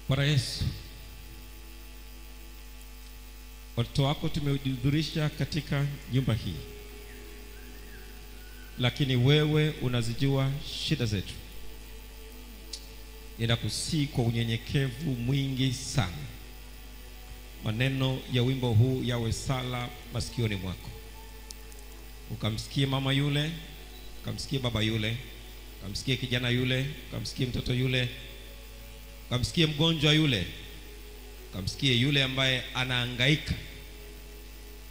Bwana Yesu, watoto wako tumehudhurisha katika nyumba hii, lakini wewe unazijua shida zetu. Ninakusihi kwa unyenyekevu mwingi sana, maneno ya wimbo huu yawe sala masikioni mwako. Ukamsikie mama yule, ukamsikie baba yule, ukamsikie kijana yule, ukamsikie mtoto yule, ukamsikie mgonjwa yule, ukamsikie yule ambaye anahangaika.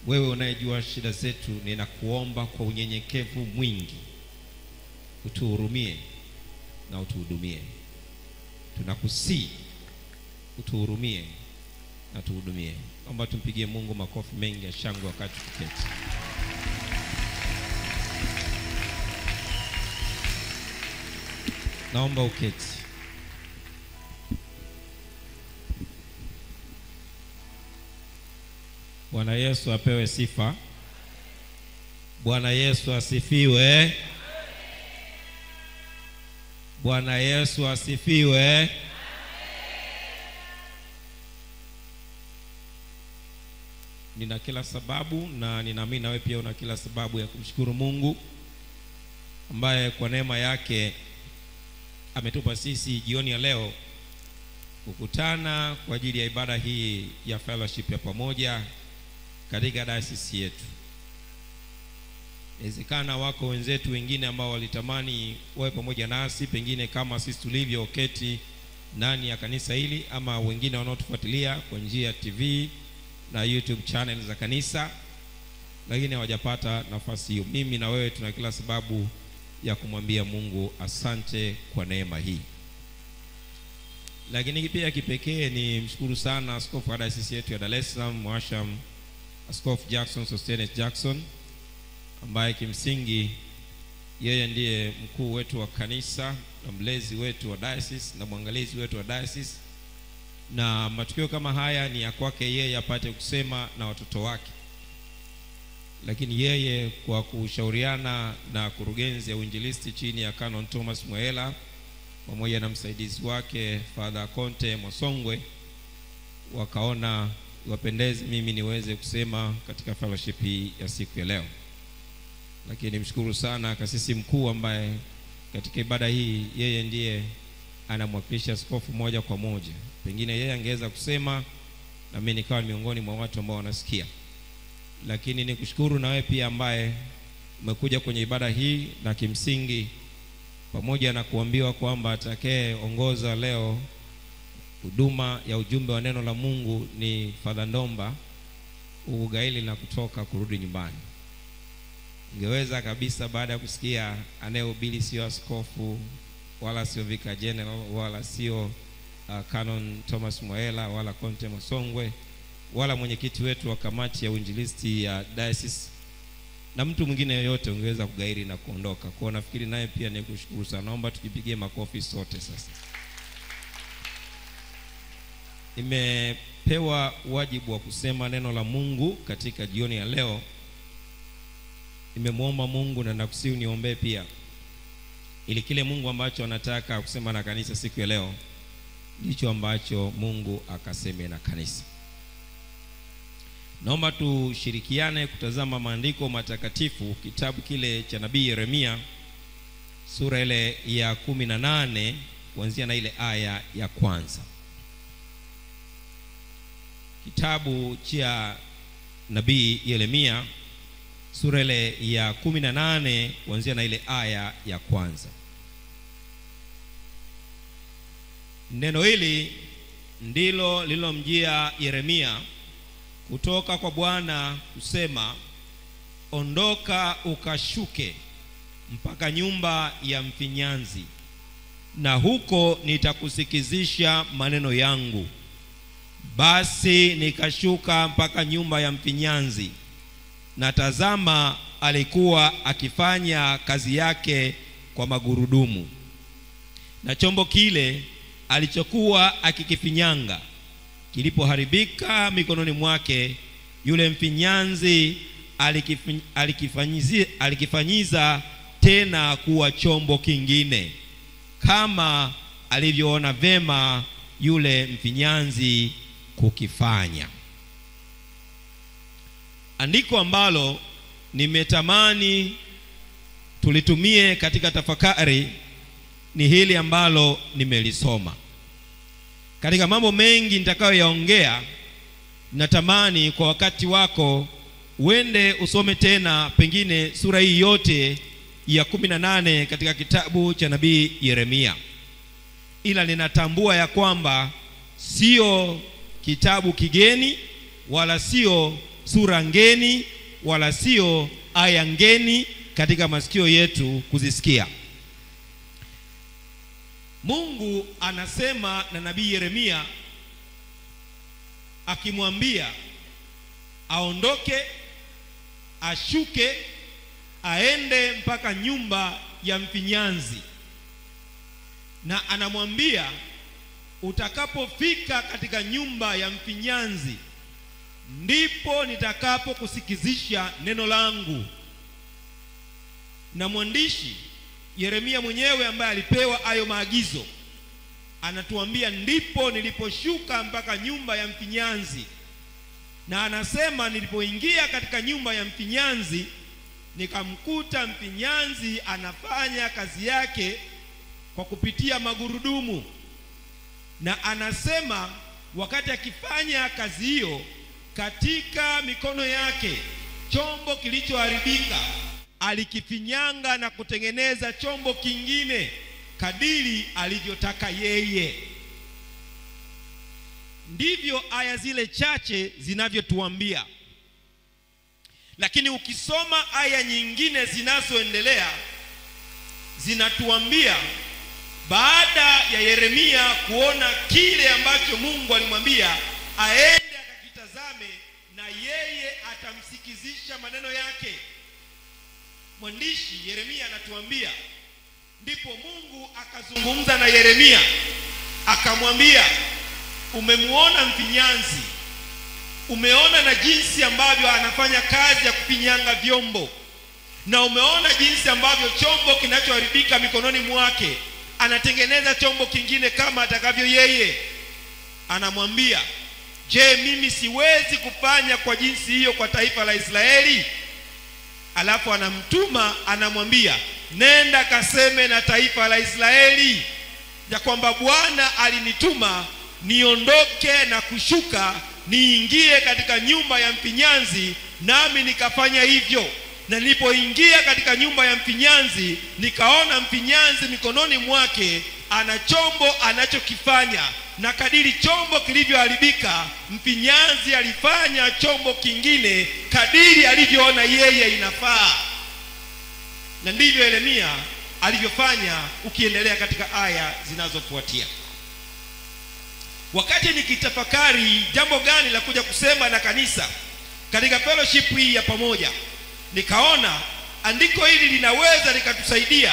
Wewe unayejua shida zetu, ninakuomba kwa unyenyekevu mwingi utuhurumie na utuhudumie. Tunakusihi utuhurumie na tuhudumie. Naomba tumpigie Mungu makofi mengi ya shangwe wakati tuketi. Naomba uketi. Bwana Yesu apewe sifa. Bwana Yesu asifiwe. Bwana Yesu asifiwe. Nina kila sababu na ninaamini nawe pia una kila sababu ya kumshukuru Mungu ambaye kwa neema yake ametupa sisi jioni ya leo kukutana kwa ajili ya ibada hii ya fellowship ya pamoja katika diocese yetu. Inawezekana wako wenzetu wengine ambao walitamani wawe pamoja nasi, pengine kama sisi tulivyoketi ndani ya kanisa hili, ama wengine wanaotufuatilia kwa njia ya TV na YouTube channel za kanisa, lakini hawajapata nafasi hiyo. Mimi na wewe tuna kila sababu ya kumwambia Mungu asante kwa neema hii. Lakini pia kipekee ni mshukuru sana askofu wa diocese yetu ya Dar es Salaam, Mwasham Askofu Jackson Sostenes Jackson, ambaye kimsingi yeye ndiye mkuu wetu wa kanisa na mlezi wetu wa diocese na mwangalizi wetu wa diocese, na matukio kama haya ni ya kwake yeye apate kusema na watoto wake. Lakini yeye kwa kushauriana na kurugenzi ya uinjilisti chini ya Canon Thomas Mwela pamoja na msaidizi wake Father Conte Mwasongwe, wakaona wapendeze mimi niweze kusema katika fellowship hii ya siku ya leo. Lakini mshukuru sana kasisi mkuu ambaye katika ibada hii yeye ndiye anamwakilisha askofu moja kwa moja. Pengine yeye angeweza kusema na mimi nikawa miongoni mwa watu ambao wanasikia. Lakini nikushukuru na wewe pia ambaye umekuja kwenye ibada hii, na kimsingi pamoja na kuambiwa kwamba atakaye ongoza leo huduma ya ujumbe wa neno la Mungu ni Father Ndomba, ugaili na kutoka kurudi nyumbani. Ungeweza kabisa baada ya kusikia anayehubiri sio askofu wala sio vicar general wala sio Canon Thomas Mwela wala Conte Mwasongwe wala mwenyekiti wetu wa kamati ya uinjilisti ya diocese na mtu mwingine yoyote, ungeweza kugairi na kuondoka. Kwa nafikiri naye pia nikushukuru sana. Naomba tukipigie makofi sote sasa. Nimepewa wajibu wa kusema neno la Mungu katika jioni ya leo. Nimemuomba Mungu na nakusihi uniombee pia, ili kile Mungu ambacho anataka kusema na kanisa siku ya leo ndicho ambacho Mungu akaseme na kanisa. Naomba tushirikiane kutazama maandiko matakatifu, kitabu kile cha nabii Yeremia sura ile ya 18 kuanzia na ile aya ya kwanza. Kitabu cha nabii Yeremia sura ile ya 18 kuanzia na ile aya ya kwanza. Neno hili ndilo lilomjia Yeremia kutoka kwa Bwana kusema, ondoka ukashuke mpaka nyumba ya mfinyanzi, na huko nitakusikizisha maneno yangu. Basi nikashuka mpaka nyumba ya mfinyanzi, na tazama, alikuwa akifanya kazi yake kwa magurudumu, na chombo kile alichokuwa akikifinyanga kilipoharibika mikononi mwake, yule mfinyanzi alikifanyiza tena kuwa chombo kingine, kama alivyoona vema yule mfinyanzi kukifanya. Andiko ambalo nimetamani tulitumie katika tafakari ni hili ambalo nimelisoma. Katika mambo mengi nitakayoyaongea, natamani kwa wakati wako uende usome tena pengine sura hii yote ya 18 katika kitabu cha nabii Yeremia. Ila ninatambua ya kwamba sio kitabu kigeni, wala sio sura ngeni, wala sio aya ngeni katika masikio yetu kuzisikia. Mungu anasema na nabii Yeremia akimwambia aondoke, ashuke, aende mpaka nyumba ya mfinyanzi. Na anamwambia utakapofika katika nyumba ya mfinyanzi, ndipo nitakapokusikizisha neno langu. Na mwandishi Yeremia mwenyewe ambaye alipewa hayo maagizo anatuambia, ndipo niliposhuka mpaka nyumba ya mfinyanzi. Na anasema nilipoingia katika nyumba ya mfinyanzi, nikamkuta mfinyanzi anafanya kazi yake kwa kupitia magurudumu. Na anasema wakati akifanya kazi hiyo, katika mikono yake chombo kilichoharibika alikifinyanga na kutengeneza chombo kingine kadiri alivyotaka yeye. Ndivyo aya zile chache zinavyotuambia. Lakini ukisoma aya nyingine zinazoendelea, zinatuambia baada ya Yeremia kuona kile ambacho Mungu alimwambia aende akakitazame na yeye atamsikizisha maneno yake. Mwandishi Yeremia anatuambia, ndipo Mungu akazungumza na Yeremia akamwambia, umemuona mfinyanzi, umeona na jinsi ambavyo anafanya kazi ya kufinyanga vyombo, na umeona jinsi ambavyo chombo kinachoharibika mikononi mwake anatengeneza chombo kingine kama atakavyo yeye. Anamwambia, je, mimi siwezi kufanya kwa jinsi hiyo kwa taifa la Israeli? Alafu anamtuma, anamwambia, nenda kaseme na taifa la Israeli ya kwamba Bwana alinituma niondoke na kushuka niingie katika nyumba ya mfinyanzi, nami nikafanya hivyo. Na nilipoingia katika nyumba ya mfinyanzi, nikaona mfinyanzi mikononi mwake ana chombo anachokifanya, na kadiri chombo kilivyoharibika, mfinyanzi alifanya chombo kingine kadiri alivyoona yeye inafaa. Na ndivyo Yeremia alivyofanya, ukiendelea katika aya zinazofuatia. Wakati nikitafakari jambo gani la kuja kusema na kanisa katika fellowship hii ya pamoja, nikaona andiko hili linaweza likatusaidia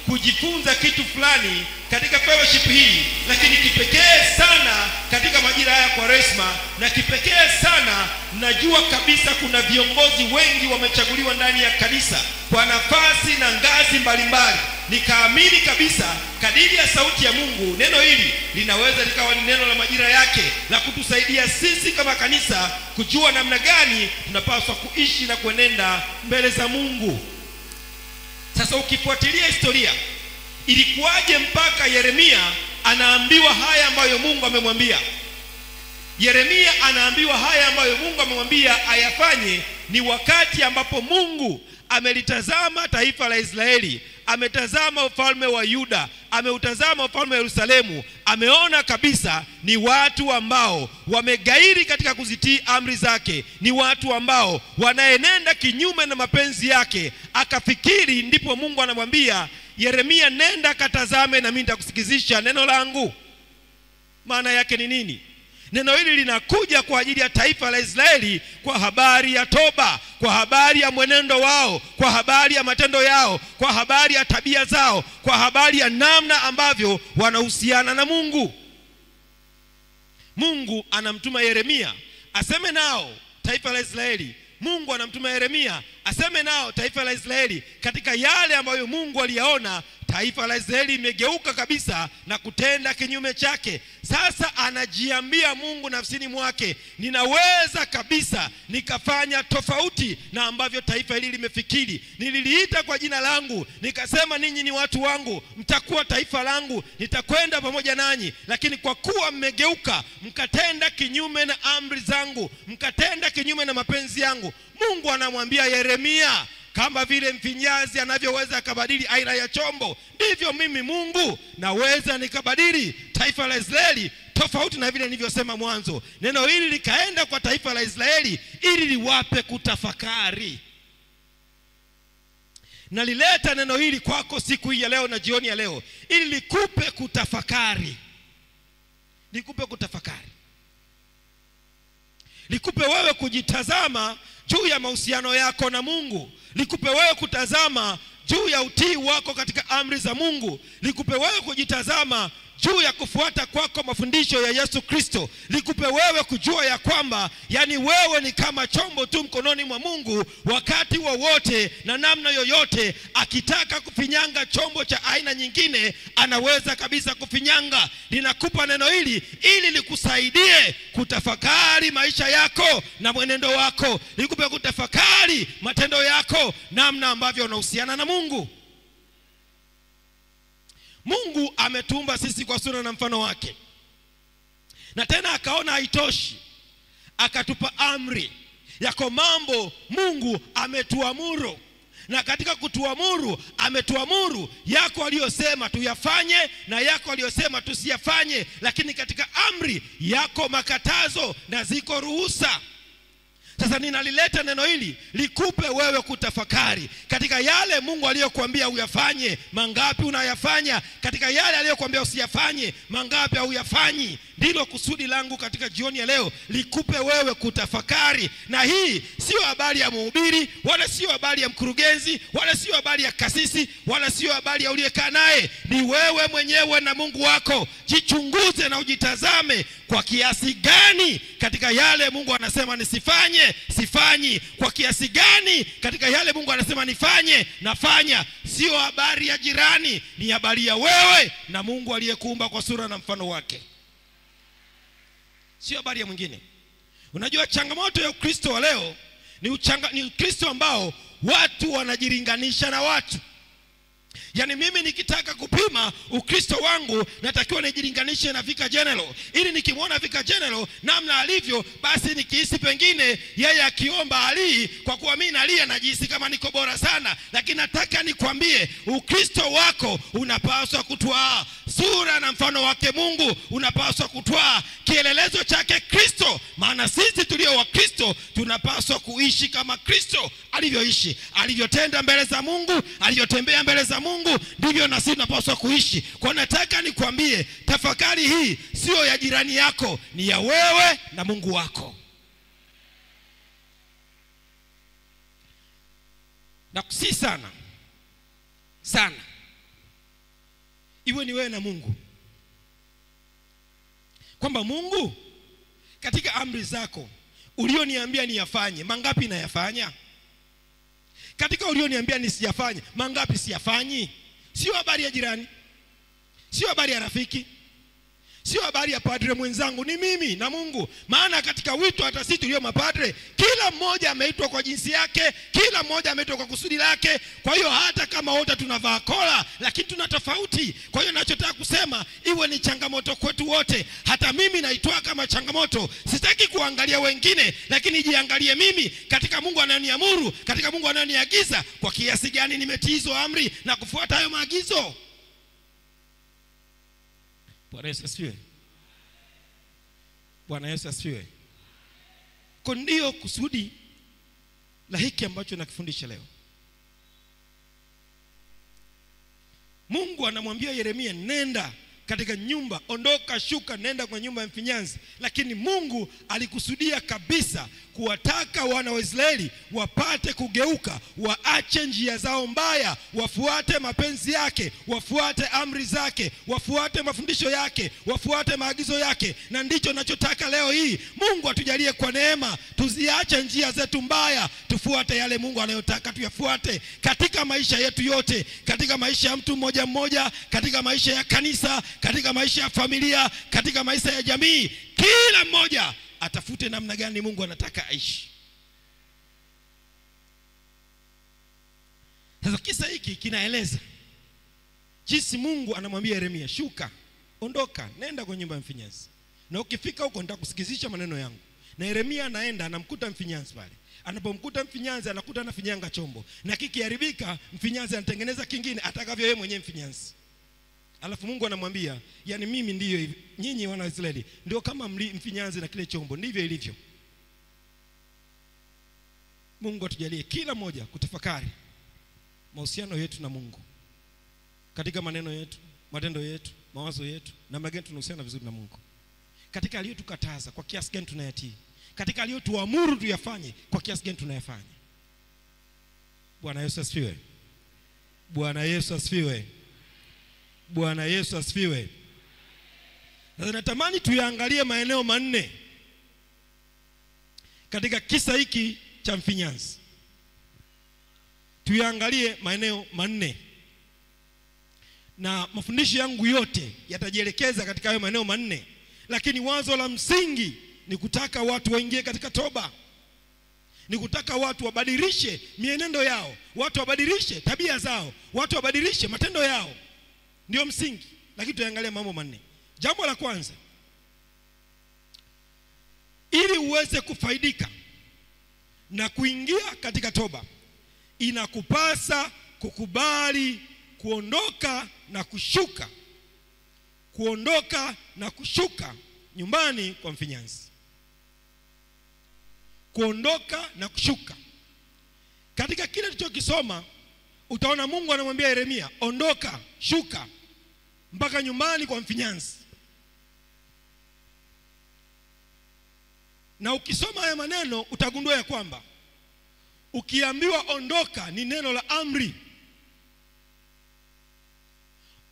kujifunza kitu fulani katika fellowship hii, lakini kipekee sana katika majira haya kwa Kwaresma, na kipekee sana najua kabisa kuna viongozi wengi wamechaguliwa ndani ya kanisa kwa nafasi na ngazi mbalimbali. Nikaamini kabisa kadiri ya sauti ya Mungu, neno hili linaweza likawa ni neno la majira yake la kutusaidia sisi kama kanisa kujua namna gani tunapaswa kuishi na kuenenda mbele za Mungu. Sasa ukifuatilia historia, ilikuwaje mpaka Yeremia anaambiwa haya ambayo Mungu amemwambia? Yeremia anaambiwa haya ambayo Mungu amemwambia ayafanye ni wakati ambapo Mungu amelitazama taifa la Israeli, ametazama ufalme wa Yuda, ameutazama ufalme wa Yerusalemu, ameona kabisa ni watu ambao wamegairi katika kuzitii amri zake, ni watu ambao wanaenenda kinyume na mapenzi yake. Akafikiri, ndipo Mungu anamwambia Yeremia, nenda katazame na mimi nitakusikizisha neno langu. Maana yake ni nini? Neno hili linakuja kwa ajili ya taifa la Israeli, kwa habari ya toba, kwa habari ya mwenendo wao, kwa habari ya matendo yao, kwa habari ya tabia zao, kwa habari ya namna ambavyo wanahusiana na Mungu. Mungu anamtuma Yeremia aseme nao taifa la Israeli. Mungu anamtuma Yeremia aseme nao taifa la Israeli katika yale ambayo Mungu aliyaona taifa la Israeli limegeuka kabisa na kutenda kinyume chake. Sasa anajiambia Mungu nafsini mwake, ninaweza kabisa nikafanya tofauti na ambavyo taifa hili limefikiri. Nililiita kwa jina langu, nikasema ninyi ni watu wangu, mtakuwa taifa langu, nitakwenda pamoja nanyi. Lakini kwa kuwa mmegeuka, mkatenda kinyume na amri zangu, mkatenda kinyume na mapenzi yangu. Mungu anamwambia Yeremia, kama vile mfinyazi anavyoweza akabadili aina ya chombo, ndivyo mimi Mungu naweza nikabadili taifa la Israeli tofauti na vile nilivyosema mwanzo. Neno hili likaenda kwa taifa la Israeli ili liwape kutafakari. Nalileta neno hili kwako siku hii ya leo na jioni ya leo ili likupe kutafakari. Likupe kutafakari. Likupe wewe kujitazama juu ya mahusiano yako na Mungu. Likupe wewe kutazama juu ya utii wako katika amri za Mungu. Likupe wewe kujitazama juu ya kufuata kwako mafundisho ya Yesu Kristo. Likupe wewe kujua ya kwamba yani wewe ni kama chombo tu mkononi mwa Mungu, wakati wowote na namna yoyote akitaka kufinyanga chombo cha aina nyingine anaweza kabisa kufinyanga. Ninakupa neno hili ili likusaidie kutafakari maisha yako na mwenendo wako. Likupe kutafakari matendo yako, namna ambavyo unahusiana na Mungu. Mungu ametuumba sisi kwa sura na mfano wake. Na tena akaona haitoshi, akatupa amri yako mambo Mungu ametuamuru. Na katika kutuamuru, ametuamuru yako aliyosema tuyafanye na yako aliyosema tusiyafanye. Lakini katika amri yako makatazo na ziko ruhusa. Sasa ninalileta neno hili likupe wewe kutafakari katika yale Mungu aliyokuambia uyafanye, mangapi unayafanya? Katika yale aliyokuambia usiyafanye, mangapi huyafanyi? Ndilo kusudi langu katika jioni ya leo, likupe wewe kutafakari. Na hii sio habari ya mhubiri, wala sio habari ya mkurugenzi, wala sio habari ya kasisi, wala sio habari ya uliyekaa naye. Ni wewe mwenyewe na Mungu wako. Jichunguze na ujitazame, kwa kiasi gani katika yale Mungu anasema nisifanye sifanyi, kwa kiasi gani katika yale Mungu anasema nifanye nafanya. Sio habari ya jirani, ni habari ya wewe na Mungu aliyekuumba kwa sura na mfano wake. Sio habari ya mwingine. Unajua changamoto ya Ukristo wa leo ni Ukristo ambao watu wanajilinganisha na watu. Yani mimi nikitaka kupima Ukristo wangu natakiwa nijilinganishe na Vicar General, ili nikimwona Vicar General namna alivyo, basi nikihisi pengine yeye akiomba alii, kwa kuwa mimi nalia najihisi kama niko bora sana. Lakini nataka nikwambie, Ukristo wako unapaswa kutwaa sura na mfano wake Mungu. Unapaswa kutwaa kielelezo chake Kristo. Maana sisi tulio wa Kristo tunapaswa kuishi kama Kristo alivyoishi, alivyotenda mbele za Mungu, alivyotembea mbele za Mungu, ndivyo na sisi tunapaswa kuishi. Kwa nataka nikwambie, tafakari hii sio ya jirani yako, ni ya wewe na Mungu wako. Na si sana sana iwe ni wewe na Mungu, kwamba Mungu katika amri zako ulioniambia niyafanye, mangapi nayafanya? Katika ulioniambia nisiyafanye, mangapi siyafanyi? Sio habari ya jirani, sio habari ya rafiki, sio habari ya padre mwenzangu, ni mimi na Mungu. Maana katika wito hata sisi tulio mapadre, kila mmoja ameitwa kwa jinsi yake, kila mmoja ameitwa kwa kusudi lake. Kwa hiyo hata kama wote tunavaa kola, lakini tuna tofauti. Kwa hiyo ninachotaka kusema, iwe ni changamoto kwetu wote. Hata mimi naitoa kama changamoto. Sitaki kuangalia wengine, lakini jiangalie mimi katika Mungu ananiamuru, katika Mungu ananiagiza, kwa kiasi gani nimetii hizo amri na kufuata hayo maagizo. Bwana Yesu asifiwe. Bwana Yesu asifiwe. Kwa ndio kusudi la hiki ambacho nakifundisha leo. Mungu anamwambia Yeremia, nenda katika nyumba, ondoka, shuka, nenda kwa nyumba ya mfinyanzi. Lakini Mungu alikusudia kabisa kuwataka wana wa Israeli wapate kugeuka, waache njia zao mbaya, wafuate mapenzi yake, wafuate amri zake, wafuate mafundisho yake, wafuate maagizo yake. Na ndicho ninachotaka leo hii. Mungu atujalie kwa neema tuziache njia zetu mbaya, tufuate yale Mungu anayotaka tuyafuate katika maisha yetu yote, katika maisha ya mtu mmoja mmoja, katika maisha ya kanisa, katika maisha ya familia, katika maisha ya jamii. Kila mmoja atafute namna gani Mungu anataka aishi. Sasa kisa hiki kinaeleza jinsi Mungu anamwambia Yeremia, shuka, ondoka, nenda kwa nyumba ya mfinyanzi, na ukifika huko nitakusikizisha maneno yangu. Na Yeremia anaenda, anamkuta mfinyanzi pale. Anapomkuta mfinyanzi, anakuta anafinyanga chombo, na kikiharibika mfinyanzi anatengeneza kingine atakavyo yeye mwenyewe mfinyanzi. Alafu Mungu anamwambia, yani mimi ndiyo hivi, nyinyi wana wa Israeli ndio kama mfinyanzi na kile chombo, ndivyo ilivyo. Mungu atujalie kila mmoja kutafakari mahusiano yetu na Mungu katika maneno yetu, matendo yetu, mawazo yetu, namna gani tunahusiana vizuri na Mungu. Katika aliyotukataza kwa kiasi gani tunayatii, katika aliyotuamuru tuyafanye kwa kiasi gani tunayafanya. Bwana Yesu asifiwe. Bwana Yesu asifiwe. Bwana Yesu asifiwe. Na natamani tuyaangalie maeneo manne katika kisa hiki cha mfinyanzi. Tuyaangalie maeneo manne, na mafundisho yangu yote yatajielekeza katika hayo maeneo manne. Lakini wazo la msingi ni kutaka watu waingie katika toba, ni kutaka watu wabadilishe mienendo yao, watu wabadilishe tabia zao, watu wabadilishe matendo yao. Ndio msingi. Lakini tuangalie mambo manne. Jambo la kwanza, ili uweze kufaidika na kuingia katika toba, inakupasa kukubali kuondoka na kushuka, kuondoka na kushuka nyumbani kwa mfinyanzi. Kuondoka na kushuka. Katika kile tulichokisoma utaona Mungu anamwambia Yeremia, ondoka, shuka mpaka nyumbani kwa mfinyanzi. Na ukisoma haya maneno utagundua ya kwamba ukiambiwa ondoka ni neno la amri.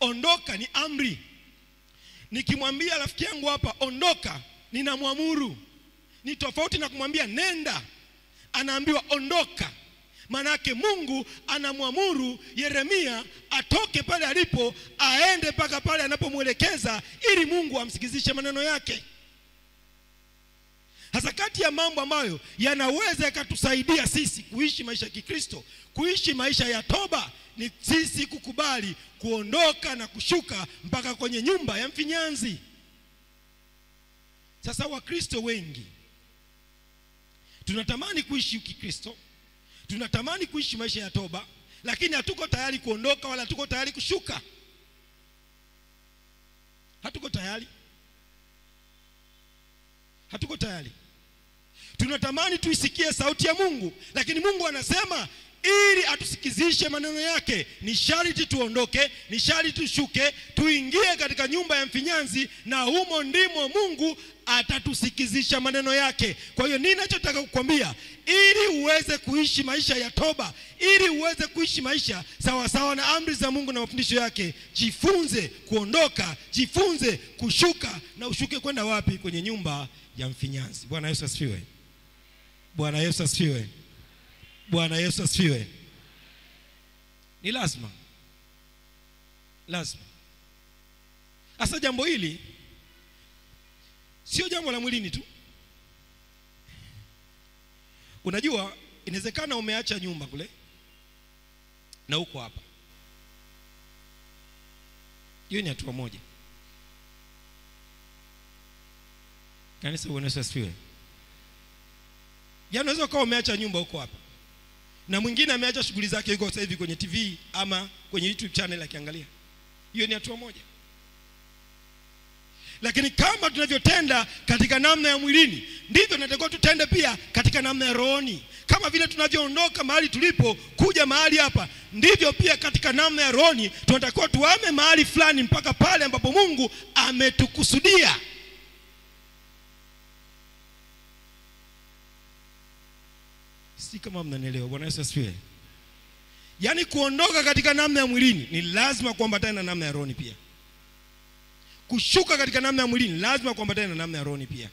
Ondoka ni amri. Nikimwambia rafiki yangu hapa ondoka, ninamwamuru. Ni tofauti na kumwambia nenda. Anaambiwa ondoka. Manake Mungu anamwamuru Yeremia atoke pale alipo, aende mpaka pale anapomwelekeza, ili Mungu amsikizishe maneno yake. Hasa kati ya mambo ambayo yanaweza yakatusaidia sisi kuishi maisha ya Kikristo, kuishi maisha ya toba, ni sisi kukubali kuondoka na kushuka mpaka kwenye nyumba ya mfinyanzi. Sasa Wakristo wengi tunatamani kuishi Kikristo, tunatamani kuishi maisha ya toba, lakini hatuko tayari kuondoka wala hatuko tayari kushuka. Hatuko tayari. Hatuko tayari. Tunatamani tuisikie sauti ya Mungu, lakini Mungu anasema ili atusikizishe maneno yake ni sharti tuondoke, ni sharti tushuke, tuingie katika nyumba ya mfinyanzi, na humo ndimo Mungu atatusikizisha maneno yake. Kwa hiyo ninachotaka kukwambia, ili uweze kuishi maisha ya toba, ili uweze kuishi maisha sawa sawa na amri za Mungu na mafundisho yake, jifunze kuondoka, jifunze kushuka. Na ushuke kwenda wapi? Kwenye nyumba ya mfinyanzi. Bwana Yesu asifiwe. Bwana Yesu asifiwe. Bwana Yesu asifiwe. Ni lazima. Asa jambo hili sio jambo la mwilini tu. Unajua, inawezekana umeacha nyumba kule na uko hapa. Hiyo ni hatua moja. Kanisa, Bwana Yesu asifiwe. Unaweza kuwa umeacha nyumba huko hapa, na mwingine ameacha shughuli zake yuko sasa hivi kwenye TV ama kwenye YouTube channel akiangalia. Hiyo ni hatua moja. Lakini kama tunavyotenda katika namna ya mwilini, ndivyo tunatakiwa tutende pia katika namna ya rohoni. Kama vile tunavyoondoka mahali tulipo kuja mahali hapa, ndivyo pia katika namna ya rohoni tunatakiwa tuame mahali fulani mpaka pale ambapo Mungu ametukusudia. Si kama mnanielewa? Bwana Yesu asifiwe. Yaani kuondoka katika namna ya mwilini ni lazima kuambatana na namna ya rohoni pia. Kushuka katika namna ya mwilini lazima kuambatana na namna ya rohoni pia.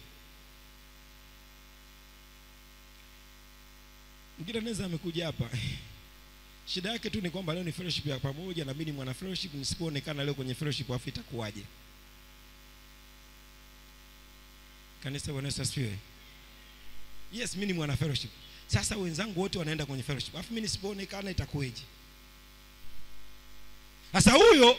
Mwingine anaweza amekuja hapa, shida yake tu ni kwamba leo ni fellowship ya pamoja na mimi ni mwana fellowship, nisipoonekana leo kwenye fellowship afu itakuwaje? Kanisa, Bwana Yesu asifiwe. Yes, mimi ni mwana fellowship. Sasa wenzangu wote wanaenda kwenye fellowship, afu mimi nisipoonekana itakuwaje? Sasa huyo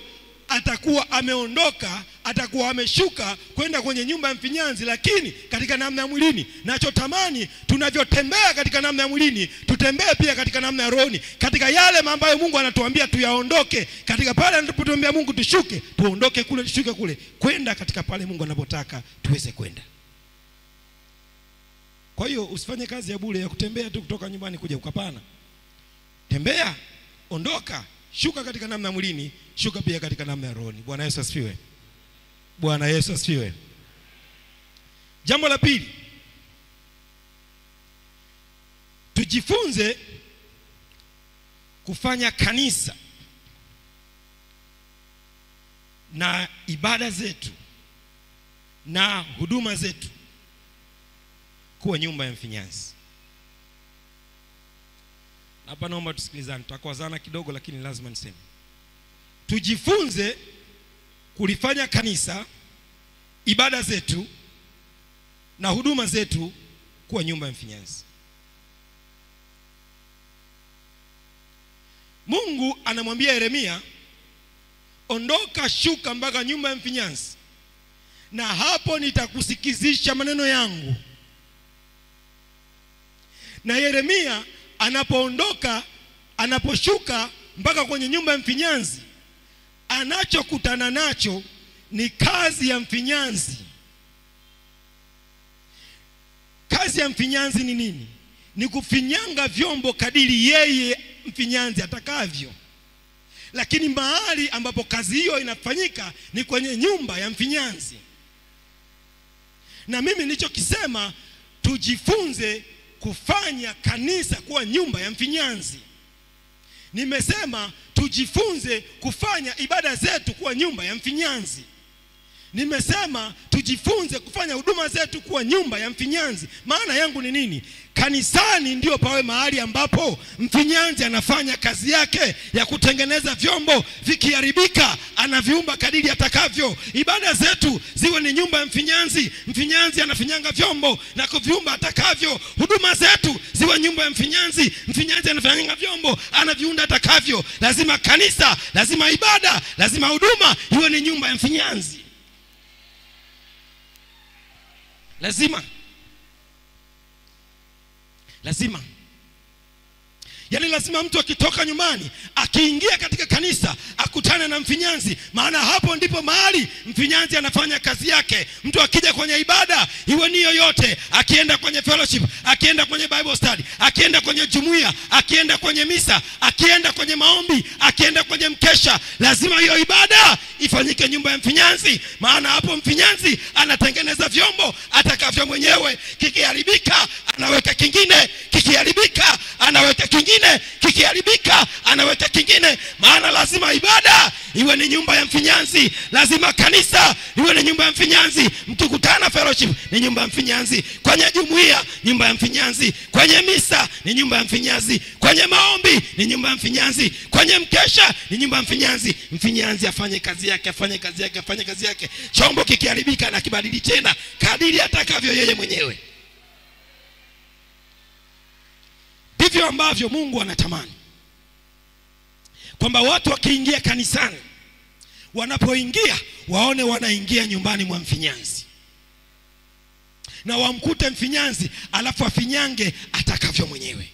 atakuwa ameondoka, atakuwa ameshuka kwenda kwenye nyumba ya mfinyanzi, lakini katika namna ya mwilini. Nachotamani tunavyotembea katika namna ya mwilini, tutembee pia katika namna ya rohoni, katika yale ambayo Mungu anatuambia tuyaondoke, katika pale anapotuambia Mungu tushuke, tuondoke kule, tushuke kule, kwenda katika pale Mungu anapotaka tuweze kwenda. Kwa hiyo usifanye kazi ya bure ya kutembea tu kutoka nyumbani kuja ukapana. Tembea, ondoka, shuka katika namna ya mwilini, shuka pia katika namna ya rohoni. Bwana Yesu asifiwe. Bwana Yesu asifiwe. Jambo la pili, tujifunze kufanya kanisa na ibada zetu na huduma zetu kuwa nyumba ya mfinyanzi. Hapa naomba tusikilizane, tutakwazana kidogo lakini lazima niseme. Tujifunze kulifanya kanisa, ibada zetu na huduma zetu kuwa nyumba ya mfinyanzi. Mungu anamwambia Yeremia, ondoka, shuka mpaka nyumba ya mfinyanzi, na hapo nitakusikizisha maneno yangu. Na Yeremia anapoondoka, anaposhuka mpaka kwenye nyumba ya mfinyanzi, anachokutana nacho ni kazi ya mfinyanzi. Kazi ya mfinyanzi ni nini? Ni kufinyanga vyombo kadiri yeye mfinyanzi atakavyo. Lakini mahali ambapo kazi hiyo inafanyika ni kwenye nyumba ya mfinyanzi. Na mimi nilichokisema, tujifunze kufanya kanisa kuwa nyumba ya mfinyanzi. Nimesema tujifunze kufanya ibada zetu kuwa nyumba ya mfinyanzi. Nimesema tujifunze kufanya huduma zetu kuwa nyumba ya mfinyanzi. Maana yangu ni nini? Kanisani ndio pawe mahali ambapo mfinyanzi anafanya kazi yake ya kutengeneza vyombo, vikiharibika anaviumba kadiri atakavyo. Ibada zetu ziwe ni nyumba ya mfinyanzi. Mfinyanzi anafinyanga vyombo na kuviumba atakavyo. Huduma zetu ziwe nyumba ya mfinyanzi. Mfinyanzi anafinyanga vyombo, anaviunda atakavyo. Lazima kanisa, lazima ibada, lazima huduma iwe ni nyumba ya mfinyanzi. Lazima. Yaani lazima mtu akitoka nyumbani, akiingia katika kanisa, akutane na mfinyanzi. Maana hapo ndipo mahali mfinyanzi anafanya kazi yake. Mtu akija kwenye ibada, iwe ni yoyote, akienda kwenye fellowship, akienda kwenye Bible study, akienda kwenye jumuiya, akienda kwenye misa, akienda kwenye maombi, akienda kwenye mkesha, lazima hiyo ibada ifanyike nyumba ya mfinyanzi. Maana hapo mfinyanzi anatengeneza vyombo atakavyo mwenyewe. Kikiharibika anaweka kingine, kikiharibika anaweka kingine, kikiharibika anaweka kingine. Maana lazima ibada iwe ni nyumba ya mfinyanzi. Lazima kanisa iwe ni nyumba ya mfinyanzi. Mkikutana fellowship ni nyumba ya mfinyanzi. Kwenye jumuiya nyumba ya mfinyanzi. Kwenye misa ni nyumba ya mfinyanzi. Kwenye maombi ni nyumba ya mfinyanzi. Kwenye mkesha ni nyumba ya mfinyanzi. Mfinyanzi afanye kazi yake, afanye kazi yake, afanye kazi yake. Chombo kikiharibika na kibadili tena kadiri atakavyo yeye mwenyewe. Ndivyo ambavyo Mungu anatamani kwamba watu wakiingia kanisani, wanapoingia waone wanaingia nyumbani mwa mfinyanzi, na wamkute mfinyanzi alafu afinyange atakavyo mwenyewe.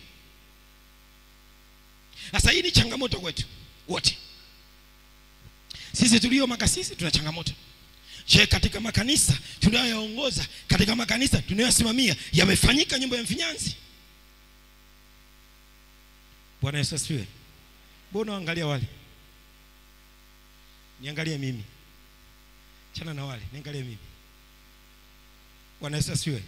Sasa hii ni changamoto kwetu wote. Sisi tulio makasisi tuna changamoto. Je, katika makanisa tunayoongoza, katika makanisa tunayosimamia, yamefanyika nyumba ya mfinyanzi? Bwana Yesu asifiwe. Mbona angalia wale? Niangalie mimi. Chana na wale, niangalie mimi. Bwana Yesu asifiwe.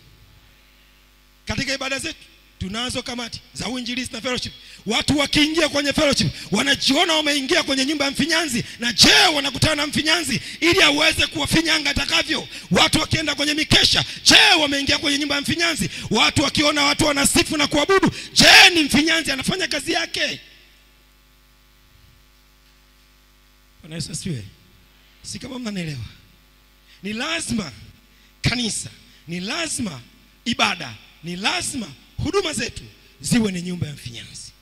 Katika ibada zetu tunazo kamati za uinjilisti na fellowship. Watu wakiingia kwenye fellowship wanajiona wameingia kwenye nyumba ya mfinyanzi, na je, wanakutana na mfinyanzi ili aweze kuwafinyanga atakavyo. Watu wakienda kwenye mikesha, je, wameingia kwenye nyumba ya mfinyanzi. Watu wakiona watu wanasifu na kuabudu, je, ni mfinyanzi anafanya kazi yake? Bwana Yesu asifiwe. Si kama mnanielewa. Ni lazima kanisa, ni lazima ibada, ni lazima huduma zetu ziwe ni nyumba ya mfinyanzi.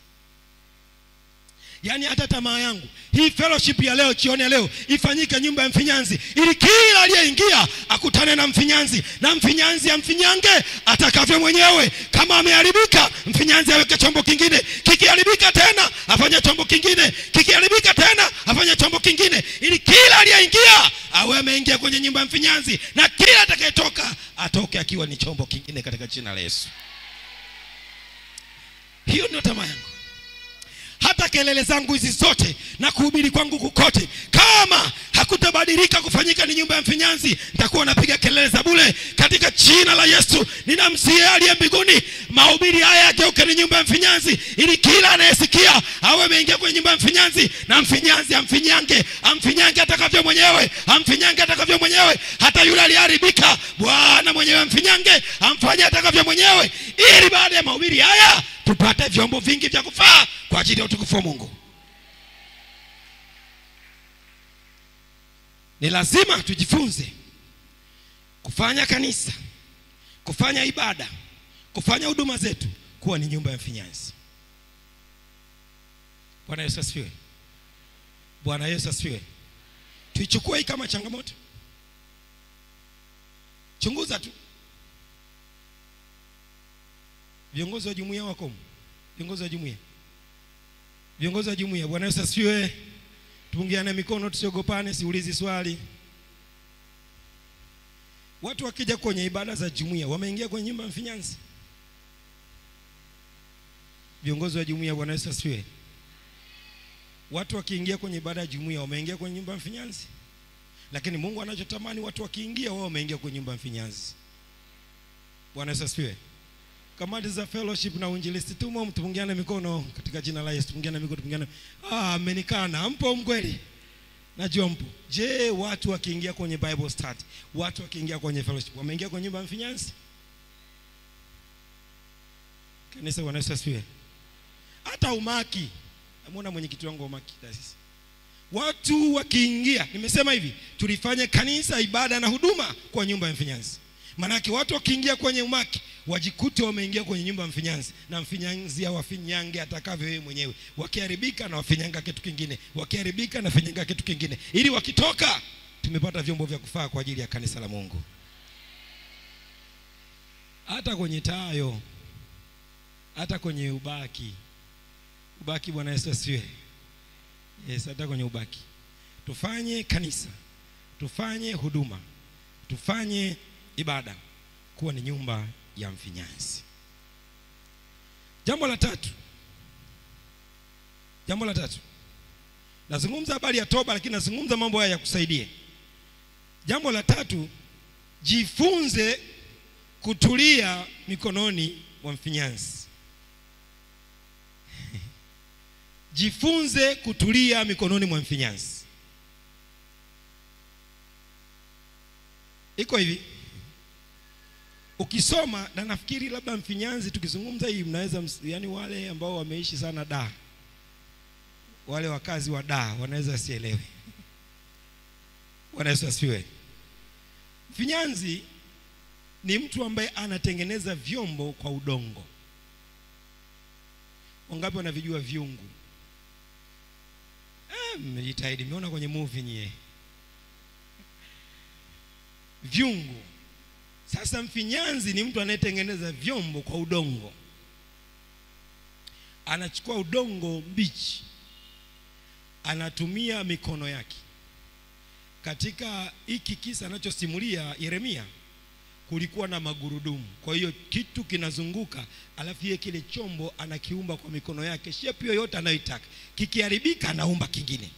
Yaani hata tamaa yangu hii fellowship ya leo, jioni ya leo, ifanyike nyumba ya mfinyanzi, ili kila aliyeingia akutane na mfinyanzi, na mfinyanzi amfinyange atakavyo mwenyewe. Kama ameharibika, mfinyanzi aweke chombo kingine, kikiharibika tena afanye chombo kingine, kikiharibika tena afanye chombo kingine, ili kila aliyeingia awe ameingia kwenye nyumba ya mfinyanzi, na kila atakayetoka atoke akiwa ni chombo kingine, katika jina la Yesu. Hiyo ndio tamaa yangu. Hata kelele zangu hizi zote na kuhubiri kwangu kukote, kama hakutabadilika kufanyika ni nyumba ya mfinyanzi, nitakuwa napiga kelele za bure. Katika jina la Yesu ninamsihi aliye mbinguni, mahubiri haya yageuke ni nyumba ya mfinyanzi, ili kila anayesikia awe ameingia kwenye nyumba ya mfinyanzi, na mfinyanzi amfinyange atakavyo mwenyewe, amfinyange atakavyo mwenyewe. Hata yule aliyeharibika, Bwana mwenyewe amfinyange, amfanye atakavyo mwenyewe, ili baada ya mahubiri haya tupate vyombo vingi vya kufaa kwa ajili ya utukufu wa Mungu. Ni lazima tujifunze kufanya kanisa, kufanya ibada, kufanya huduma zetu kuwa ni nyumba ya mfinyanzi. Bwana Yesu asifiwe. Bwana Yesu asifiwe. Tuichukue hii kama changamoto. Chunguza tu. Viongozi wa jumuiya wako, viongozi wa jumuiya, viongozi wa jumuiya. Bwana Yesu asifiwe. Tupungiane mikono, tusiogopane, siulizi swali. Watu wakija kwenye ibada za jumuiya wameingia kwenye nyumba ya mfinyanzi? Viongozi wa jumuiya, Bwana Yesu asifiwe. Watu wakiingia kwenye ibada ya jumuiya wameingia kwenye nyumba ya mfinyanzi? Lakini Mungu anachotamani watu wakiingia wao wameingia kwenye nyumba ya mfinyanzi. Bwana Yesu asifiwe. Kamati za fellowship na uinjilisti, tupungiane mikono katika jina la Yesu. Tupungiane mikono, tupungiane. Amenikana. Mpo mkweli? Najua mpo. Je, watu wakiingia kwenye Bible study, watu wakiingia kwenye fellowship wameingia kwenye nyumba ya mfinyanzi? Kanisa, Bwana Yesu asifiwe. Hata umaki, namuona mwenyekiti wangu wa umaki taasisi, watu wakiingia, nimesema hivi, tulifanye kanisa, ibada na huduma kwa nyumba ya mfinyanzi. Manake watu wakiingia kwenye umaki wajikute wameingia kwenye nyumba ya mfinyanzi, na mfinyanzi awafinyange atakavyo yeye mwenyewe. Wakiharibika na wafinyanga kitu kingine, wakiharibika na finyanga kitu kingine, ili wakitoka tumepata vyombo vya kufaa kwa ajili ya kanisa la Mungu. Hata kwenye tayo, hata kwenye ubaki, Bwana Yesu asifiwe. Yes, hata kwenye ubaki tufanye kanisa, tufanye huduma, tufanye ibada kuwa ni nyumba ya mfinyanzi. Jambo la tatu, nazungumza habari ya toba, lakini nazungumza mambo haya ya kusaidie. Jambo la tatu, jifunze kutulia mikononi mwa mfinyanzi. Jifunze kutulia mikononi mwa mfinyanzi. Iko hivi, ukisoma, na nafikiri labda mfinyanzi tukizungumza hii mnaweza, yani wale ambao wameishi sana da, wale wakazi wa da wanaweza sielewe. Bwana Yesu asifiwe. Mfinyanzi ni mtu ambaye anatengeneza vyombo kwa udongo. Wangapi wanavijua viungu? Mmejitahidi, nimeona kwenye movie nyie. Viungu. Sasa mfinyanzi ni mtu anayetengeneza vyombo kwa udongo. Anachukua udongo mbichi, anatumia mikono yake, katika hiki kisa anachosimulia Yeremia kulikuwa na magurudumu. Kwa hiyo kitu kinazunguka, alafu yeye kile chombo anakiumba kwa mikono yake, shape yoyote anayoitaka. Kikiharibika anaumba kingine.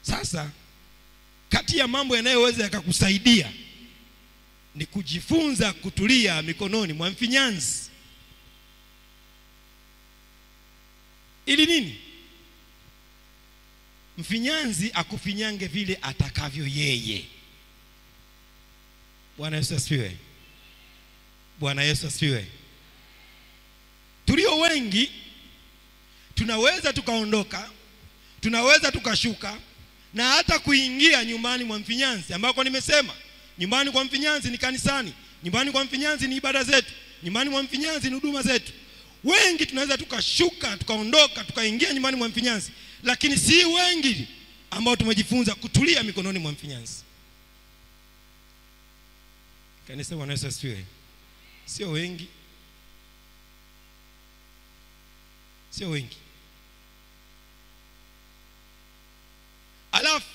Sasa kati ya mambo yanayoweza yakakusaidia ni kujifunza kutulia mikononi mwa mfinyanzi. Ili nini? Mfinyanzi akufinyange vile atakavyo yeye. Bwana Yesu asifiwe. Bwana Yesu asifiwe. Tulio wengi tunaweza tukaondoka, tunaweza tukashuka na hata kuingia nyumbani mwa mfinyanzi, ambako nimesema nyumbani kwa mfinyanzi ni kanisani, nyumbani kwa mfinyanzi ni ibada zetu, nyumbani mwa mfinyanzi ni huduma zetu. Wengi tunaweza tukashuka, tukaondoka, tukaingia nyumbani mwa mfinyanzi, lakini si wengi ambao tumejifunza kutulia mikononi mwa mfinyanzi. Kanisa, Bwana Yesu asifiwe. Sio wengi. Sio wengi. Alafu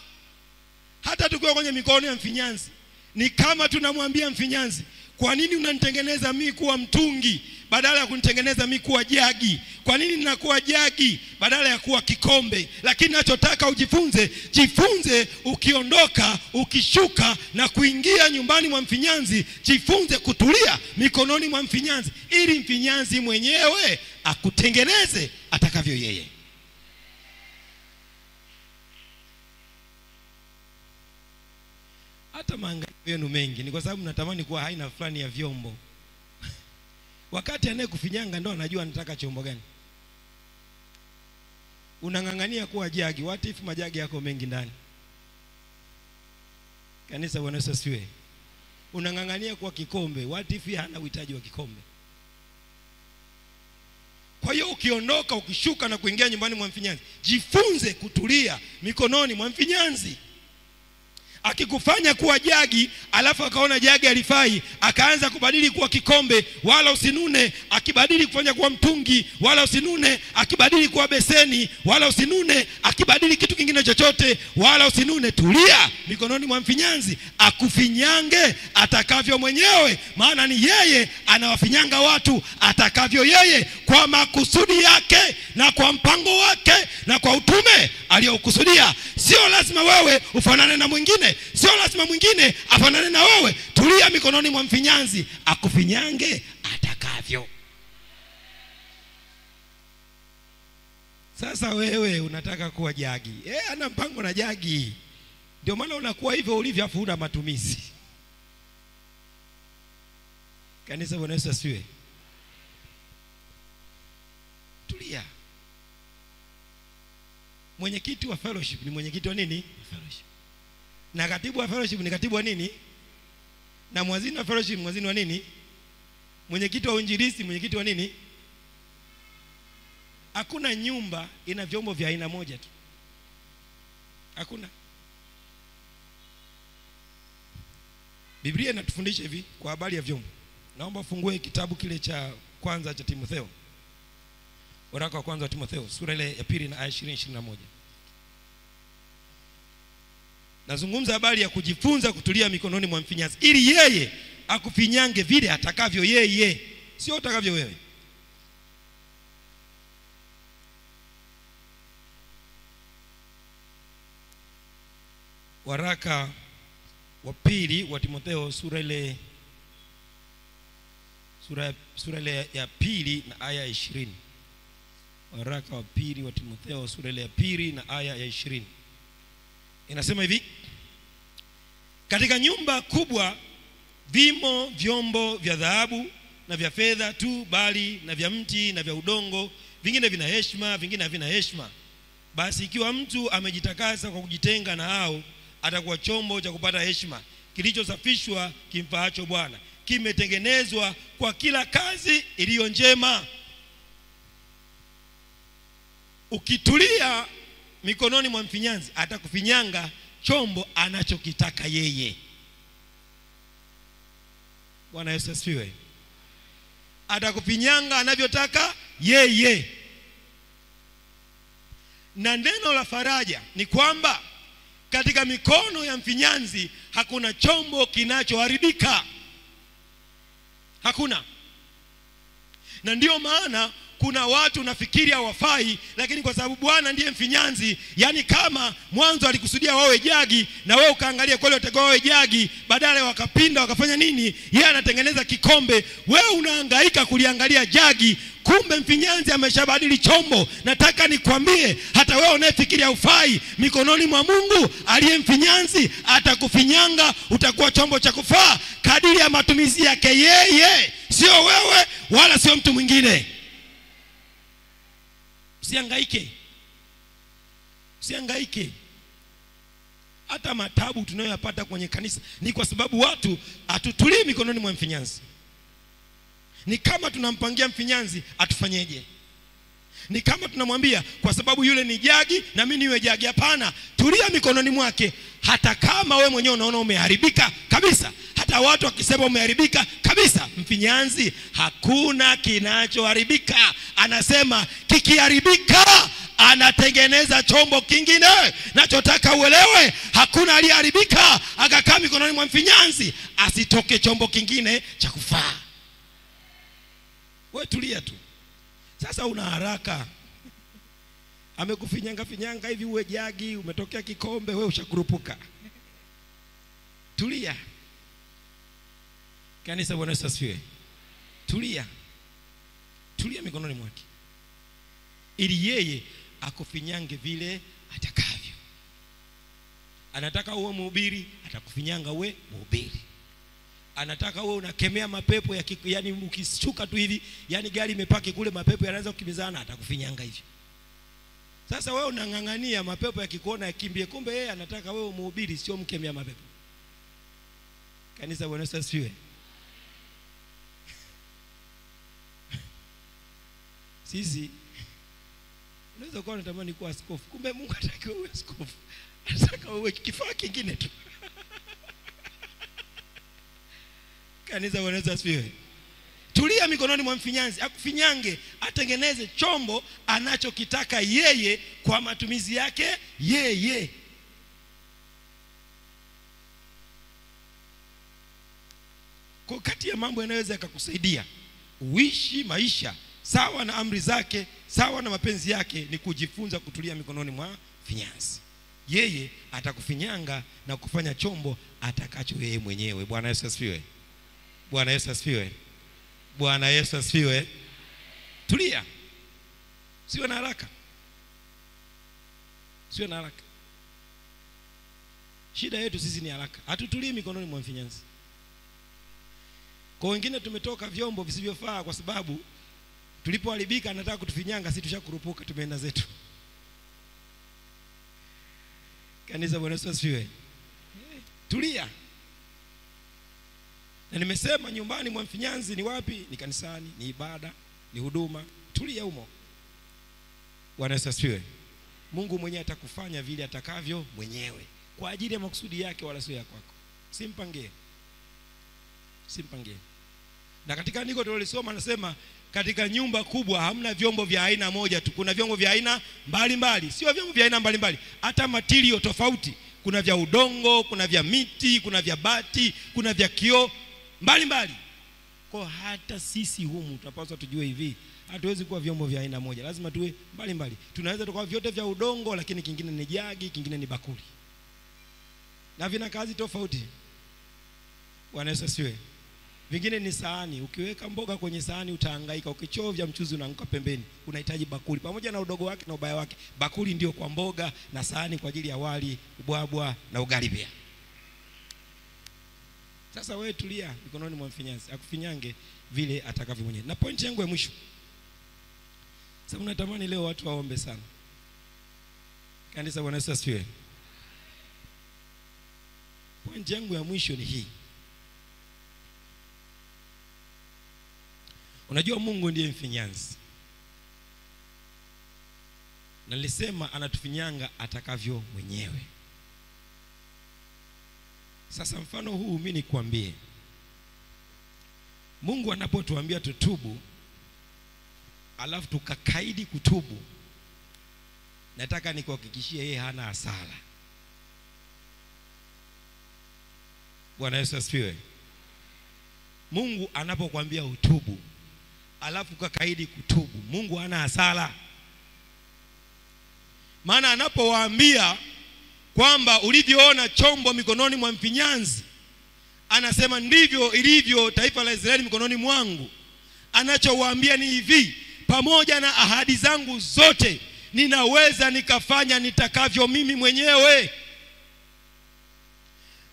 hata tukiwa kwenye mikono ya mfinyanzi, ni kama tunamwambia mfinyanzi, kwa nini unanitengeneza mimi kuwa mtungi badala ya kunitengeneza mimi kuwa jagi? Kwa nini ninakuwa jagi badala ya kuwa kikombe? Lakini ninachotaka ujifunze, jifunze ukiondoka, ukishuka na kuingia nyumbani mwa mfinyanzi, jifunze kutulia mikononi mwa mfinyanzi, ili mfinyanzi mwenyewe akutengeneze atakavyo yeye. Hata mahangaiko yenu mengi ni kwa sababu natamani kuwa haina fulani ya vyombo. Wakati anayekufinyanga ndo anajua anataka chombo gani. Unangangania kuwa jagi, what if majagi yako mengi ndani? Kanisa, Bwana Yesu asifiwe. Unangangania kuwa kikombe, what if hana uhitaji wa kikombe? Kwa hiyo ukiondoka, ukishuka na kuingia nyumbani mwa mfinyanzi, jifunze kutulia mikononi mwa mfinyanzi. Akikufanya kuwa jagi, alafu akaona jagi alifai, akaanza kubadili kuwa kikombe, wala usinune. Akibadili kufanya kuwa mtungi, wala usinune. Akibadili kuwa beseni, wala usinune. Akibadili kitu kingine chochote, wala usinune. Tulia mikononi mwa mfinyanzi, akufinyange atakavyo mwenyewe, maana ni yeye anawafinyanga watu atakavyo yeye, kwa makusudi yake na kwa mpango wake na kwa utume aliokusudia. Sio lazima wewe ufanane na mwingine, sio lazima mwingine afanane na wewe. Tulia mikononi mwa mfinyanzi, akufinyange atakavyo. Sasa wewe unataka kuwa jagi, ana mpango na jagi, ndio maana unakuwa hivyo ulivyo, afu una matumizi. Kanisa, Bwana Yesu asifiwe. Tulia. Mwenyekiti wa fellowship ni mwenyekiti wa nini? Fellowship. Na katibu wa fellowship ni katibu wa nini? Na mwazini wa fellowship ni mwazini wa nini? Mwenyekiti wa uinjilisti mwenyekiti wa nini? Hakuna nyumba ina vyombo vya aina moja tu. Hakuna. Biblia inatufundisha hivi kwa habari ya vyombo. Naomba ufungue kitabu kile cha kwanza cha Timotheo. Waraka wa kwanza wa Timotheo, sura ile ya 2 na aya 20-21. Nazungumza habari ya kujifunza kutulia mikononi mwa mfinyanzi, ili yeye akufinyange vile atakavyo yeye, sio utakavyo wewe. Waraka wa pili wa Timotheo, sura ile ya 2 na aya 20. Waraka wa pili wa Timotheo, sura ile ya 2 na aya ya 20. Inasema hivi: katika nyumba kubwa vimo vyombo vya dhahabu na vya fedha tu, bali na vya mti na vya udongo, vingine vina heshima, vingine havina heshima. Basi ikiwa mtu amejitakasa kwa kujitenga na hao, atakuwa chombo cha kupata heshima, kilichosafishwa kimfaacho Bwana, kimetengenezwa kwa kila kazi iliyo njema. Ukitulia mikononi mwa mfinyanzi, atakufinyanga chombo anachokitaka yeye. Bwana Yesu asifiwe. Atakufinyanga anavyotaka yeye. Na neno la faraja ni kwamba katika mikono ya mfinyanzi hakuna chombo kinachoharibika. Hakuna. Na ndio maana kuna watu nafikiri hawafai, lakini kwa sababu Bwana ndiye mfinyanzi, yani kama mwanzo alikusudia wawe jagi na wewe ukaangalia kweli watakuwa wawe jagi, badala wakapinda wakafanya nini, yeye anatengeneza kikombe, wewe unahangaika kuliangalia jagi, kumbe mfinyanzi ameshabadili chombo. Nataka nikwambie hata wewe unayefikiria hufai, mikononi mwa Mungu aliye mfinyanzi atakufinyanga, utakuwa chombo cha kufaa kadiri ya matumizi yake yeye, sio wewe wala sio mtu mwingine. Usihangaike. Hata matabu tunayoyapata kwenye kanisa ni kwa sababu watu hatutulii mikononi mwa mfinyanzi. Ni kama tunampangia mfinyanzi atufanyeje. Ni kama tunamwambia kwa sababu yule ni jagi na mimi niwe jagi. Hapana, tulia mikononi mwake. Hata kama wewe mwenyewe unaona umeharibika kabisa, hata watu wakisema umeharibika kabisa, mfinyanzi hakuna kinachoharibika. Anasema kikiharibika anatengeneza chombo kingine. Nachotaka uelewe, hakuna aliyeharibika akakaa mikononi mwa mfinyanzi asitoke chombo kingine cha kufaa. Wewe tulia tu. Sasa una haraka, amekufinyanga hivi uwe jagi, umetokea kikombe, wewe ushakurupuka. Tulia. Kanisa, Bwana Yesu asifiwe. Tulia mikononi mwake, ili yeye akufinyange vile atakavyo. Anataka uwe mhubiri, atakufinyanga uwe mhubiri. Anataka uwe unakemea mapepo yani ukishuka tu hivi, yani gari imepaki kule mapepo yanaanza kukimbizana, atakufinyanga hivyo. Sasa wewe unangangania mapepo yakikuona yakimbie, kumbe yeye anataka wewe mhubiri, sio mkemea mapepo. Kanisa, Bwana Yesu asifiwe. Sisi unaweza kuwa unatamani kuwa askofu, kumbe Mungu hataki uwe askofu, anataka uwe kifaa kingine tu. Kanisa, Bwana Yesu asifiwe. Tulia mikononi mwa mfinyanzi akufinyange, atengeneze chombo anachokitaka yeye kwa matumizi yake yeye. Kwa kati ya mambo yanayoweza kukusaidia uishi maisha sawa na amri zake, sawa na mapenzi yake, ni kujifunza kutulia mikononi mwa mfinyanzi. Yeye atakufinyanga na kufanya chombo atakacho yeye mwenyewe. Bwana Yesu asifiwe. Bwana Yesu asifiwe. Bwana Yesu asifiwe. Tulia. Siwe na haraka. Shida yetu sisi ni haraka. Hatutulii mikononi mwa mfinyanzi. Kwa wengine tumetoka vyombo visivyofaa kwa sababu tulipoharibika anataka kutufinyanga, sisi tushakurupuka, tumeenda zetu. Kanisa, Bwana Yesu asifiwe. Tulia. Na nimesema nyumbani mwa mfinyanzi ni wapi? Ni kanisani, ni ibada, ni huduma. Tulia humo. Bwana Yesu asifiwe. Mungu mwenyewe atakufanya vile atakavyo mwenyewe kwa ajili ya makusudi yake, wala sio ya kwako. Simpangie. Na katika andiko tulilisoma anasema katika nyumba kubwa hamna vyombo vya aina moja tu, kuna vyombo vya aina mbalimbali. Sio vyombo vya aina mbalimbali, hata material tofauti. Kuna vya udongo, kuna vya miti, kuna vya bati, kuna vya kioo mbalimbali. Kwa hata sisi humu tunapaswa tujue hivi, hatuwezi kuwa vyombo vya aina moja, lazima tuwe mbalimbali. Tunaweza tukawa vyote vya udongo, lakini kingine ni jagi, kingine ni bakuli, na vina kazi tofauti. Bwana Yesu asifiwe. Vingine ni sahani, ukiweka mboga kwenye sahani utahangaika, ukichovya mchuzi unaanguka pembeni, unahitaji bakuli pamoja na udogo wake na ubaya wake. Bakuli ndio kwa mboga na sahani kwa ajili ya wali, ubwabwa na ugali pia. Sasa wewe tulia mikononi mwa mfinyanzi akufinyange vile atakavyo mwenyewe. Na point yangu ya mwisho, sababu natamani leo watu waombe sana. Kanisa, Bwana Yesu asifiwe. Point yangu ya mwisho ni hii. Unajua Mungu ndiye mfinyanzi, na nilisema anatufinyanga atakavyo mwenyewe. Sasa mfano huu mimi nikwambie, Mungu anapotuambia tutubu alafu tukakaidi kutubu, nataka nikuhakikishie yeye hana hasara. Bwana Yesu asifiwe. Mungu anapokuambia utubu alafu ukakaidi kutubu, Mungu hana hasara. Maana anapowaambia kwamba ulivyoona chombo mikononi mwa mfinyanzi, anasema ndivyo ilivyo taifa la Israeli mikononi mwangu. Anachowaambia ni hivi, pamoja na ahadi zangu zote ninaweza nikafanya nitakavyo mimi mwenyewe.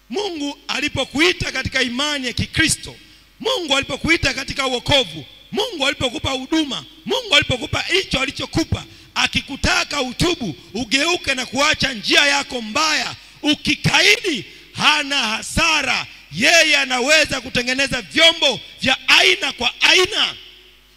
Mungu alipokuita katika imani ya Kikristo, Mungu alipokuita katika wokovu, Mungu alipokupa huduma, Mungu alipokupa hicho alichokupa, akikutaka utubu, ugeuke na kuacha njia yako mbaya, ukikaidi, hana hasara. Yeye anaweza kutengeneza vyombo vya aina kwa aina.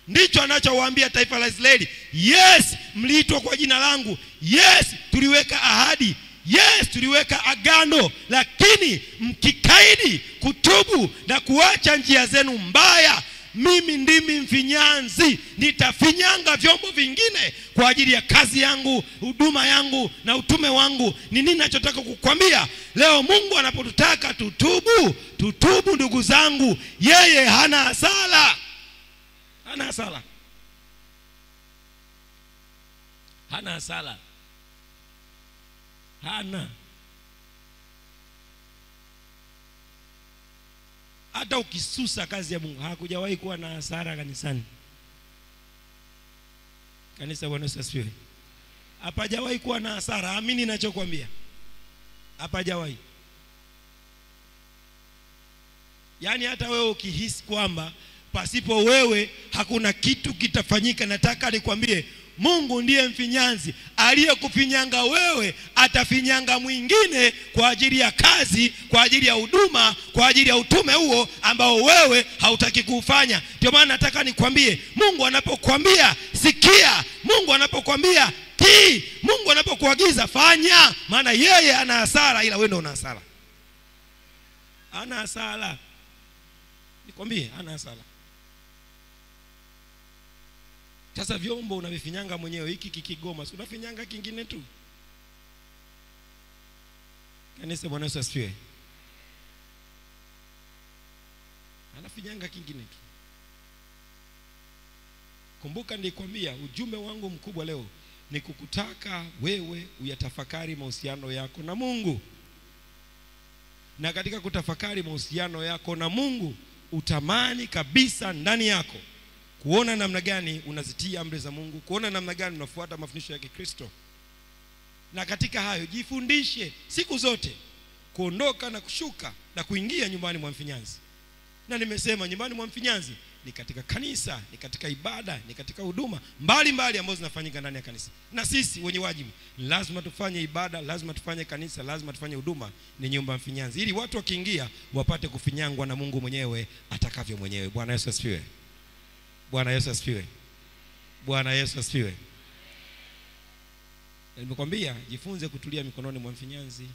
Ndicho anachowaambia taifa la Israeli. Yes, mliitwa kwa jina langu. Yes, tuliweka ahadi. Yes, tuliweka agano. Lakini mkikaidi kutubu na kuacha njia zenu mbaya, mimi ndimi mfinyanzi, nitafinyanga vyombo vingine kwa ajili ya kazi yangu, huduma yangu na utume wangu. Ni nini ninachotaka kukwambia leo? Mungu anapotutaka tutubu ndugu zangu, yeye hana hasara. Hana hasara. Hana hasara. Hana. Hata ukisusa kazi ya Mungu, hakujawahi kuwa na hasara kanisani. Kanisa Bwana Yesu asifiwe. Hapajawahi kuwa na hasara. Amini ninachokuambia. Hapajawahi. Yaani hata wewe ukihisi kwamba pasipo wewe hakuna kitu kitafanyika, nataka nikwambie, Mungu ndiye mfinyanzi. Aliyekufinyanga wewe atafinyanga mwingine kwa ajili ya kazi, kwa ajili ya huduma, kwa ajili ya utume huo ambao wewe hautaki kufanya. Ndio maana nataka nikwambie, Mungu anapokuambia sikia, Mungu anapokuambia tii, Mungu anapokuagiza fanya. Maana yeye ana hasara, ila wewe ndio una hasara. Ana hasara. Nikwambie, ana hasara. Sasa vyombo unavifinyanga mwenyewe, hiki kikigoma, si unafinyanga kingine tu. Kanisa Bwana Yesu asifiwe. Anafinyanga kingine tu. Kumbuka nilikwambia ujumbe wangu mkubwa leo ni kukutaka wewe uyatafakari mahusiano yako na Mungu. Na katika kutafakari mahusiano yako na Mungu, utamani kabisa ndani yako kuona namna gani unazitia amri za Mungu, kuona namna gani unafuata mafundisho ya Kikristo. Na katika hayo jifundishe siku zote kuondoka na kushuka na kuingia nyumbani mwa mfinyanzi. Na nimesema nyumbani mwa mfinyanzi ni katika kanisa, ni katika ibada, ni katika huduma mbalimbali ambazo zinafanyika ndani ya kanisa. Na sisi wenye wajibu lazima tufanye ibada, lazima tufanye kanisa, lazima tufanye huduma, ni nyumba mfinyanzi, ili watu wakiingia wapate kufinyangwa na Mungu mwenyewe atakavyo mwenyewe. Bwana Yesu asifiwe. Bwana Yesu asifiwe. Bwana Yesu asifiwe. Nimekwambia jifunze kutulia mikononi mwa mfinyanzi.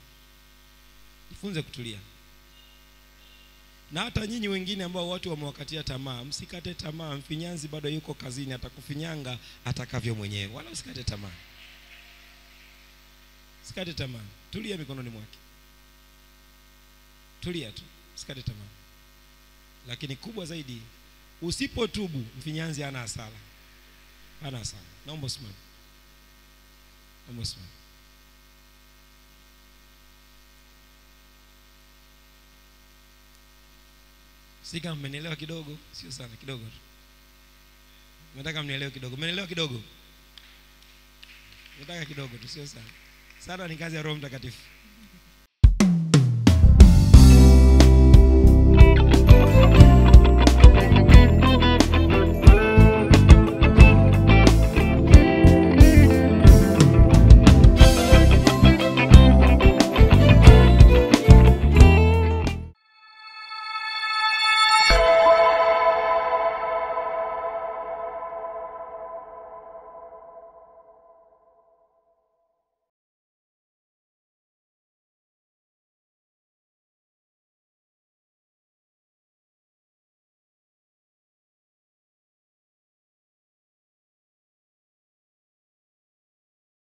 Jifunze kutulia. Na hata nyinyi wengine ambao watu wamewakatia tamaa, msikate tamaa. Mfinyanzi bado yuko kazini, atakufinyanga atakavyo mwenyewe. Wala usikate tamaa. Usikate tamaa. Tulia mikononi mwake. Tulia tu. Usikate tamaa. Lakini kubwa zaidi, usipotubu mfinyanzi hana hasara. Hana hasara. Naomba usimame. Naomba usimame. Sika mmenielewa kidogo? Sio sana, kidogo tu. Nataka mnielewe kidogo. Mmenielewa kidogo? Nataka kidogo tu, sio sana. Sana ni kazi ya Roho Mtakatifu.